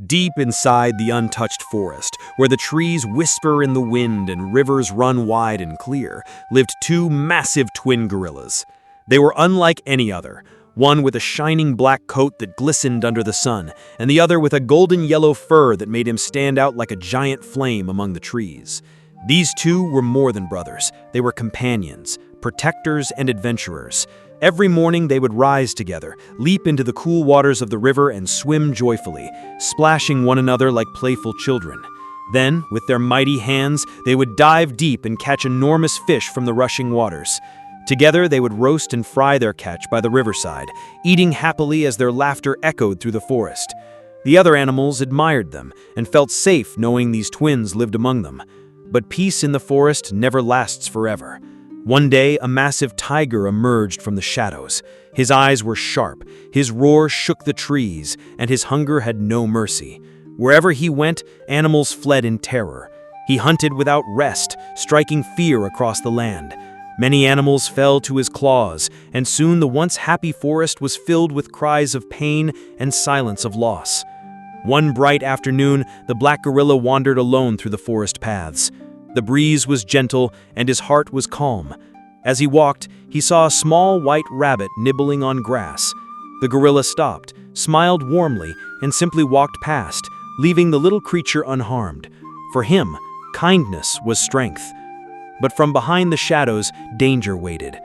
Deep inside the untouched forest, where the trees whisper in the wind and rivers run wide and clear, lived two massive twin gorillas. They were unlike any other, one with a shining black coat that glistened under the sun, and the other with a golden yellow fur that made him stand out like a giant flame among the trees. These two were more than brothers. They were companions, protectors, and adventurers. Every morning they would rise together, leap into the cool waters of the river and swim joyfully, splashing one another like playful children. Then, with their mighty hands, they would dive deep and catch enormous fish from the rushing waters. Together they would roast and fry their catch by the riverside, eating happily as their laughter echoed through the forest. The other animals admired them and felt safe knowing these twins lived among them. But peace in the forest never lasts forever. One day, a massive tiger emerged from the shadows. His eyes were sharp, his roar shook the trees, and his hunger had no mercy. Wherever he went, animals fled in terror. He hunted without rest, striking fear across the land. Many animals fell to his claws, and soon the once happy forest was filled with cries of pain and silence of loss. One bright afternoon, the black gorilla wandered alone through the forest paths. The breeze was gentle, and his heart was calm. As he walked, he saw a small white rabbit nibbling on grass. The gorilla stopped, smiled warmly, and simply walked past, leaving the little creature unharmed. For him, kindness was strength. But from behind the shadows, danger waited.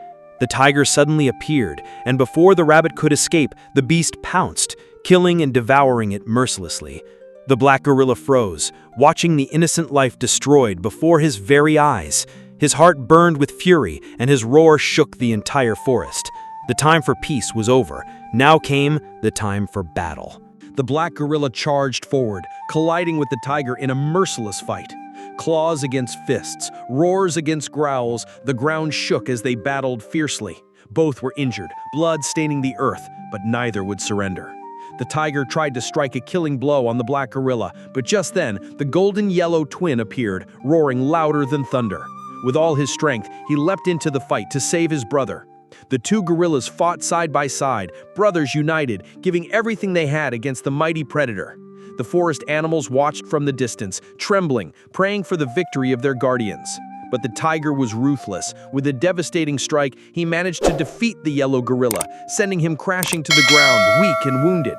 The tiger suddenly appeared, and before the rabbit could escape, the beast pounced, killing and devouring it mercilessly. The black gorilla froze, watching the innocent life destroyed before his very eyes. His heart burned with fury, and his roar shook the entire forest. The time for peace was over. Now came the time for battle. The black gorilla charged forward, colliding with the tiger in a merciless fight. Claws against fists, roars against growls, the ground shook as they battled fiercely. Both were injured, blood staining the earth, but neither would surrender. The tiger tried to strike a killing blow on the black gorilla, but just then, the golden yellow twin appeared, roaring louder than thunder. With all his strength, he leapt into the fight to save his brother. The two gorillas fought side by side, brothers united, giving everything they had against the mighty predator. The forest animals watched from the distance, trembling, praying for the victory of their guardians. But the tiger was ruthless. With a devastating strike, he managed to defeat the yellow gorilla, sending him crashing to the ground, weak and wounded.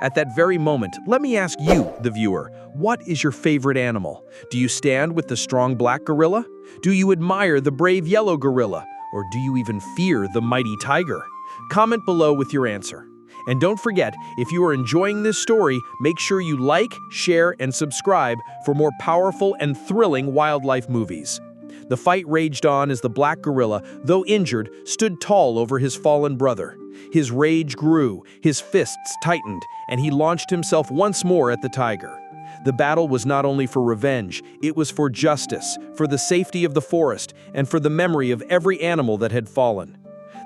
At that very moment, let me ask you, the viewer, what is your favorite animal? Do you stand with the strong black gorilla? Do you admire the brave yellow gorilla? Or do you even fear the mighty tiger? Comment below with your answer. And don't forget, if you are enjoying this story, make sure you like, share, and subscribe for more powerful and thrilling wildlife movies. The fight raged on as the black gorilla, though injured, stood tall over his fallen brother. His rage grew, his fists tightened, and he launched himself once more at the tiger. The battle was not only for revenge, it was for justice, for the safety of the forest, and for the memory of every animal that had fallen.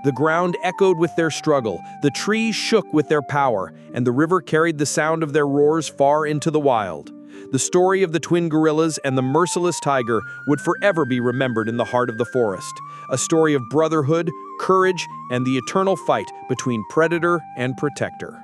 The ground echoed with their struggle, the trees shook with their power, and the river carried the sound of their roars far into the wild. The story of the twin gorillas and the merciless tiger would forever be remembered in the heart of the forest, a story of brotherhood, courage, and the eternal fight between predator and protector.